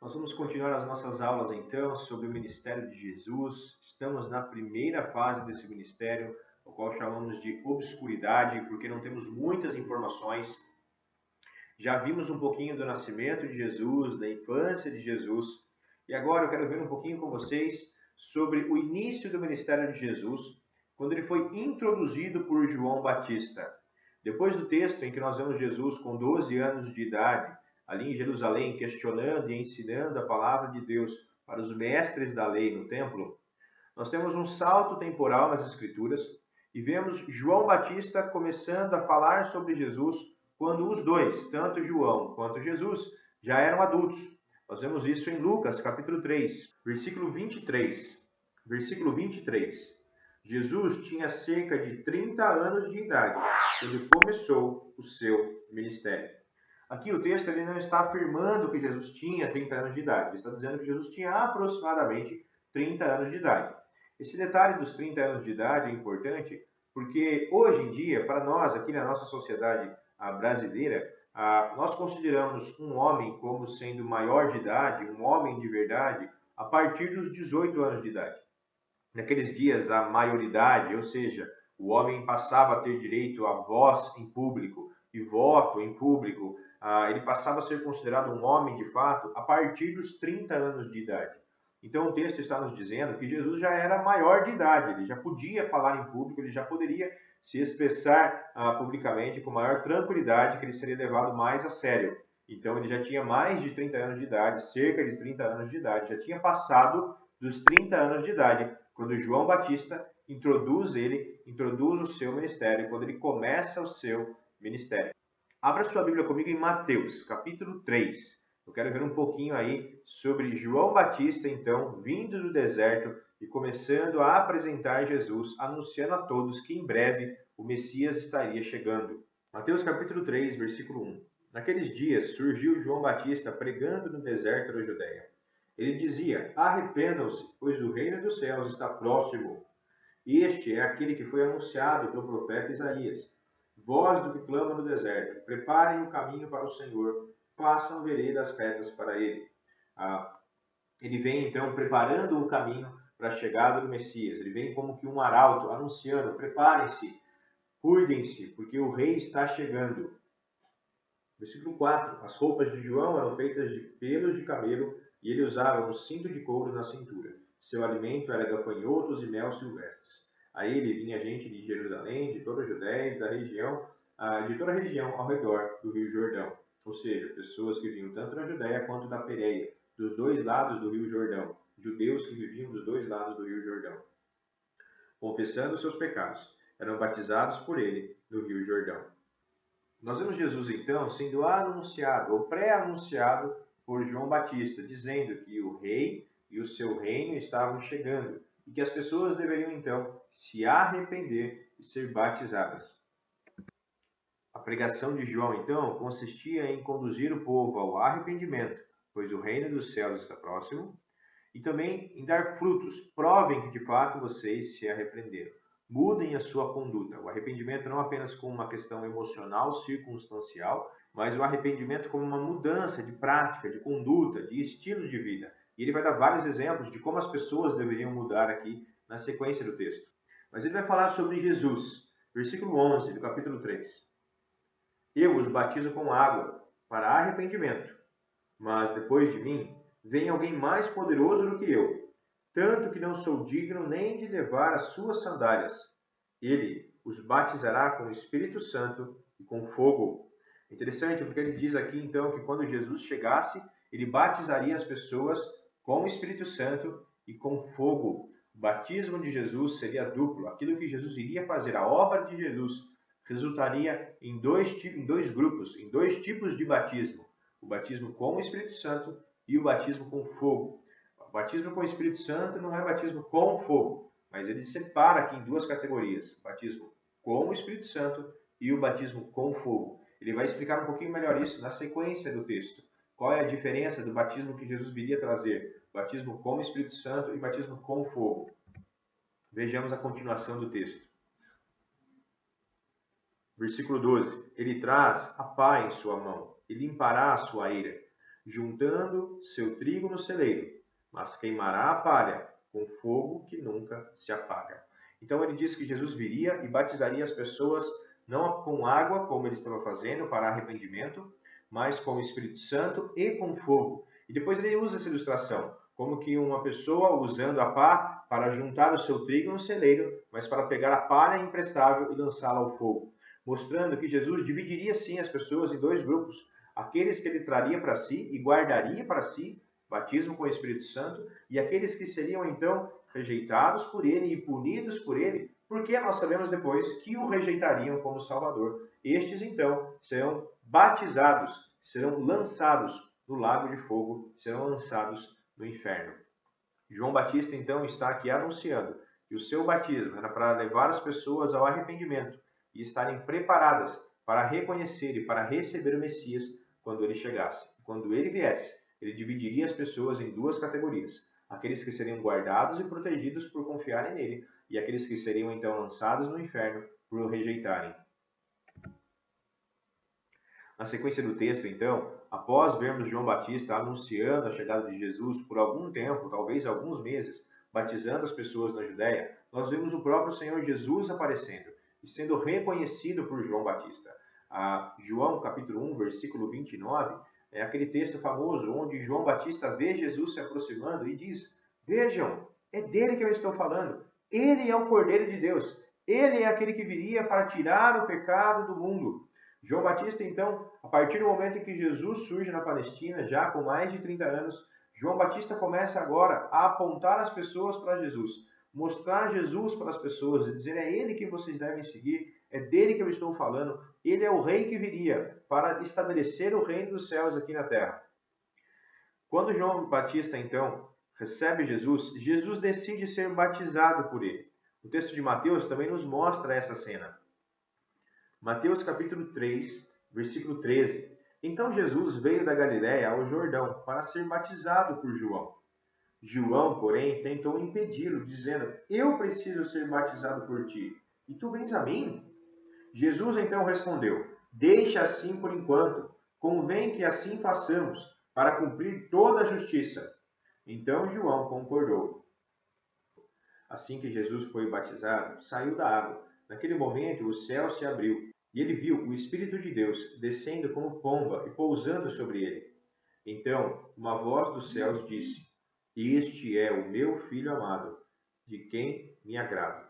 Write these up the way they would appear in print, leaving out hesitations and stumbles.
Nós vamos continuar as nossas aulas então sobre o ministério de Jesus. Estamos na primeira fase desse ministério, o qual chamamos de obscuridade, porque não temos muitas informações. Já vimos um pouquinho do nascimento de Jesus, da infância de Jesus, e agora eu quero ver um pouquinho com vocês sobre o início do ministério de Jesus, quando ele foi introduzido por João Batista. Depois do texto em que nós vemos Jesus com 12 anos de idade, ali em Jerusalém, questionando e ensinando a palavra de Deus para os mestres da lei no templo, nós temos um salto temporal nas Escrituras e vemos João Batista começando a falar sobre Jesus quando os dois, tanto João quanto Jesus, já eram adultos. Nós vemos isso em Lucas, capítulo 3, versículo 23. Versículo 23. Jesus tinha cerca de 30 anos de idade quando começou o seu ministério. Aqui o texto ele não está afirmando que Jesus tinha 30 anos de idade, ele está dizendo que Jesus tinha aproximadamente 30 anos de idade. Esse detalhe dos 30 anos de idade é importante porque hoje em dia, para nós, aqui na nossa sociedade brasileira, nós consideramos um homem como sendo maior de idade, um homem de verdade, a partir dos 18 anos de idade. Naqueles dias, a maioridade, ou seja, o homem passava a ter direito a voz em público e voto em público, ele passava a ser considerado um homem de fato a partir dos 30 anos de idade. Então o texto está nos dizendo que Jesus já era maior de idade, ele já podia falar em público, ele já poderia se expressar publicamente com maior tranquilidade, que ele seria levado mais a sério. Então ele já tinha mais de 30 anos de idade, cerca de 30 anos de idade, já tinha passado dos 30 anos de idade, quando João Batista introduz o seu ministério, quando ele começa o seu ministério. Abra sua Bíblia comigo em Mateus, capítulo 3. Eu quero ver um pouquinho aí sobre João Batista, então, vindo do deserto e começando a apresentar Jesus, anunciando a todos que em breve o Messias estaria chegando. Mateus capítulo 3, versículo 1. Naqueles dias surgiu João Batista pregando no deserto da Judéia. Ele dizia: arrependam-se, pois o reino dos céus está próximo. Este é aquele que foi anunciado pelo profeta Isaías. Voz do que clama no deserto: preparem o caminho para o Senhor, façam veredas retas para ele. Ele vem então preparando o caminho para a chegada do Messias. Ele vem como que um arauto anunciando: preparem-se, cuidem-se, porque o rei está chegando. Versículo 4. As roupas de João eram feitas de pelos de camelo e ele usava um cinto de couro na cintura. Seu alimento era gafanhotos e mel silvestres. A ele vinha gente de Jerusalém, de toda a Judéia e de toda a região ao redor do Rio Jordão. Ou seja, pessoas que vinham tanto da Judéia quanto da Pérea, dos dois lados do Rio Jordão. Judeus que viviam dos dois lados do Rio Jordão. Confessando seus pecados, eram batizados por ele no Rio Jordão. Nós vemos Jesus, então, sendo anunciado ou pré-anunciado por João Batista, dizendo que o rei e o seu reino estavam chegando e que as pessoas deveriam, então, se arrepender e ser batizadas. A pregação de João, então, consistia em conduzir o povo ao arrependimento, pois o reino dos céus está próximo, e também em dar frutos. Provem que, de fato, vocês se arrependeram. Mudem a sua conduta. O arrependimento não apenas como uma questão emocional, circunstancial, mas o arrependimento como uma mudança de prática, de conduta, de estilo de vida. E ele vai dar vários exemplos de como as pessoas deveriam mudar aqui na sequência do texto. Mas ele vai falar sobre Jesus. Versículo 11 do capítulo 3. Eu os batizo com água para arrependimento, mas depois de mim vem alguém mais poderoso do que eu, tanto que não sou digno nem de levar as suas sandálias. Ele os batizará com o Espírito Santo e com fogo. Interessante, porque ele diz aqui então que quando Jesus chegasse, ele batizaria as pessoas com o Espírito Santo e com fogo. O batismo de Jesus seria duplo. Aquilo que Jesus iria fazer, a obra de Jesus, resultaria em dois grupos, em dois tipos de batismo. O batismo com o Espírito Santo e o batismo com fogo. O batismo com o Espírito Santo não é batismo com fogo, mas ele separa aqui em duas categorias: o batismo com o Espírito Santo e o batismo com fogo. Ele vai explicar um pouquinho melhor isso na sequência do texto. Qual é a diferença do batismo que Jesus viria trazer? Batismo com o Espírito Santo e batismo com fogo. Vejamos a continuação do texto. Versículo 12. Ele traz a pá em sua mão e limpará a sua ira. juntando seu trigo no celeiro, mas queimará a palha com fogo que nunca se apaga. Então ele diz que Jesus viria e batizaria as pessoas não com água, como ele estava fazendo, para arrependimento, mas com o Espírito Santo e com fogo. E depois ele usa essa ilustração, como que uma pessoa usando a pá para juntar o seu trigo no celeiro, mas para pegar a palha imprestável e lançá-la ao fogo, mostrando que Jesus dividiria sim as pessoas em dois grupos, aqueles que ele traria para si e guardaria para si, batismo com o Espírito Santo, e aqueles que seriam então rejeitados por ele e punidos por ele, porque nós sabemos depois que o rejeitariam como Salvador. Estes então serão batizados, serão lançados no lago de fogo, serão lançados no inferno. João Batista então está aqui anunciando que o seu batismo era para levar as pessoas ao arrependimento e estarem preparadas para reconhecer e para receber o Messias quando ele chegasse. Quando ele viesse, ele dividiria as pessoas em duas categorias: aqueles que seriam guardados e protegidos por confiarem nele, e aqueles que seriam então lançados no inferno por o rejeitarem. Na sequência do texto, então, após vermos João Batista anunciando a chegada de Jesus por algum tempo, talvez alguns meses, batizando as pessoas na Judéia, nós vemos o próprio Senhor Jesus aparecendo e sendo reconhecido por João Batista. João capítulo 1, versículo 29, é aquele texto famoso onde João Batista vê Jesus se aproximando e diz: "Vejam, é dele que eu estou falando. Ele é o Cordeiro de Deus. Ele é aquele que viria para tirar o pecado do mundo." João Batista, então, a partir do momento em que Jesus surge na Palestina, já com mais de 30 anos, João Batista começa agora a apontar as pessoas para Jesus, mostrar Jesus para as pessoas e dizer: é ele que vocês devem seguir, é dele que eu estou falando, ele é o rei que viria para estabelecer o reino dos céus aqui na terra. Quando João Batista, então, recebe Jesus, Jesus decide ser batizado por ele. O texto de Mateus também nos mostra essa cena. Mateus capítulo 3, versículo 13. Então Jesus veio da Galiléia ao Jordão para ser batizado por João. João, porém, tentou impedi-lo, dizendo: eu preciso ser batizado por ti, e tu vens a mim? Jesus então respondeu: deixa assim por enquanto, convém que assim façamos, para cumprir toda a justiça. Então João concordou. Assim que Jesus foi batizado, saiu da água. Naquele momento o céu se abriu, e ele viu o Espírito de Deus descendo como pomba e pousando sobre ele. Então uma voz dos céus disse: este é o meu Filho amado, de quem me agrado.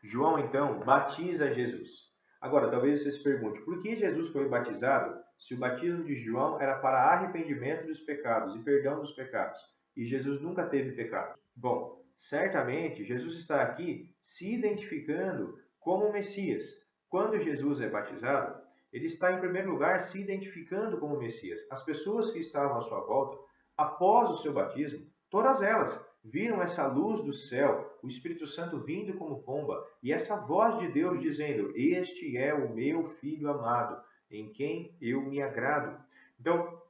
João então batiza Jesus. Agora, talvez você se pergunte, por que Jesus foi batizado se o batismo de João era para arrependimento dos pecados e perdão dos pecados, e Jesus nunca teve pecado? Bom, certamente Jesus está aqui se identificando como o Messias. Quando Jesus é batizado, ele está em primeiro lugar se identificando como o Messias. As pessoas que estavam à sua volta, após o seu batismo, todas elas viram essa luz do céu, o Espírito Santo vindo como pomba, e essa voz de Deus dizendo: este é o meu Filho amado, em quem eu me agrado. Então,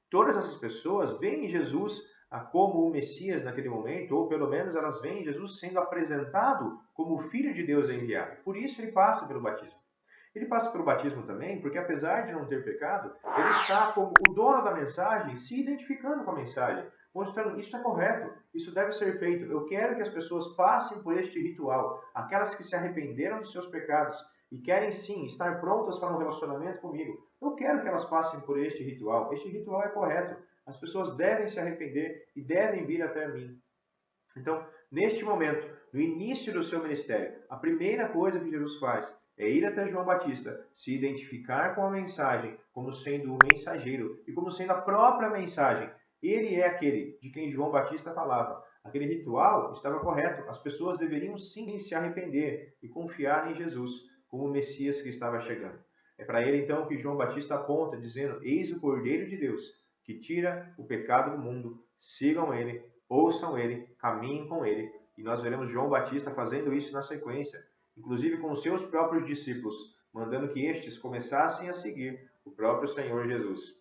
todas essas pessoas veem Jesus como o Messias naquele momento, ou pelo menos elas veem Jesus sendo apresentado como o Filho de Deus enviado. Por isso ele passa pelo batismo. Ele passa pelo batismo também porque, apesar de não ter pecado, ele está como o dono da mensagem, se identificando com a mensagem, mostrando: isso é correto, isso deve ser feito. Eu quero que as pessoas passem por este ritual, aquelas que se arrependeram de seus pecados e querem sim estar prontas para um relacionamento comigo. Eu quero que elas passem por este ritual. Este ritual é correto. As pessoas devem se arrepender e devem vir até mim. Então, neste momento, no início do seu ministério, a primeira coisa que Jesus faz é ir até João Batista, se identificar com a mensagem como sendo o mensageiro e como sendo a própria mensagem. Ele é aquele de quem João Batista falava. Aquele ritual estava correto. As pessoas deveriam sim se arrepender e confiar em Jesus como o Messias que estava chegando. É para ele então que João Batista aponta, dizendo: eis o Cordeiro de Deus, que tira o pecado do mundo. Sigam ele, ouçam ele, caminhem com ele. E nós veremos João Batista fazendo isso na sequência, inclusive com os seus próprios discípulos, mandando que estes começassem a seguir o próprio Senhor Jesus.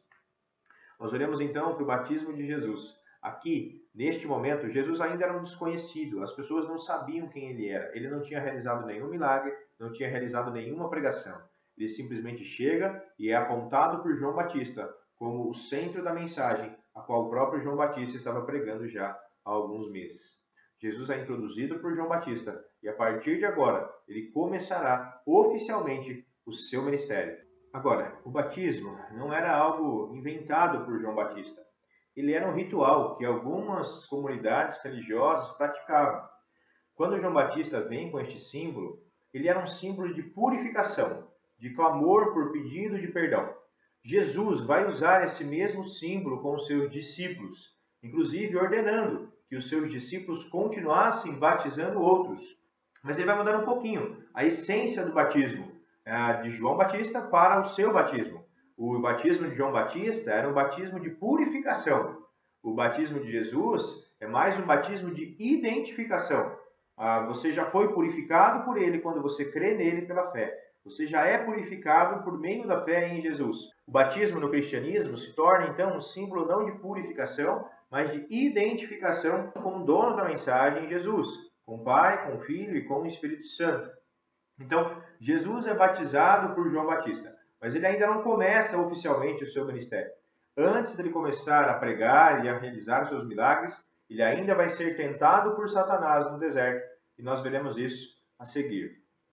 Nós olhamos então para o batismo de Jesus. Aqui, neste momento, Jesus ainda era um desconhecido. As pessoas não sabiam quem ele era. Ele não tinha realizado nenhum milagre, não tinha realizado nenhuma pregação. Ele simplesmente chega e é apontado por João Batista como o centro da mensagem, a qual o próprio João Batista estava pregando já há alguns meses. Jesus é introduzido por João Batista e a partir de agora ele começará oficialmente o seu ministério. Agora, o batismo não era algo inventado por João Batista. Ele era um ritual que algumas comunidades religiosas praticavam. Quando João Batista vem com este símbolo, ele era um símbolo de purificação, de clamor por pedido de perdão. Jesus vai usar esse mesmo símbolo com os seus discípulos, inclusive ordenando que os seus discípulos continuassem batizando outros. Mas ele vai mudar um pouquinho a essência do batismo de João Batista para o seu batismo. O batismo de João Batista era um batismo de purificação. O batismo de Jesus é mais um batismo de identificação. Você já foi purificado por ele quando você crê nele pela fé. Você já é purificado por meio da fé em Jesus. O batismo no cristianismo se torna, então, um símbolo não de purificação, mas de identificação com o dono da mensagem, Jesus, com o Pai, com o Filho e com o Espírito Santo. Então, Jesus é batizado por João Batista, mas ele ainda não começa oficialmente o seu ministério. Antes de ele começar a pregar e a realizar seus milagres, ele ainda vai ser tentado por Satanás no deserto, e nós veremos isso a seguir.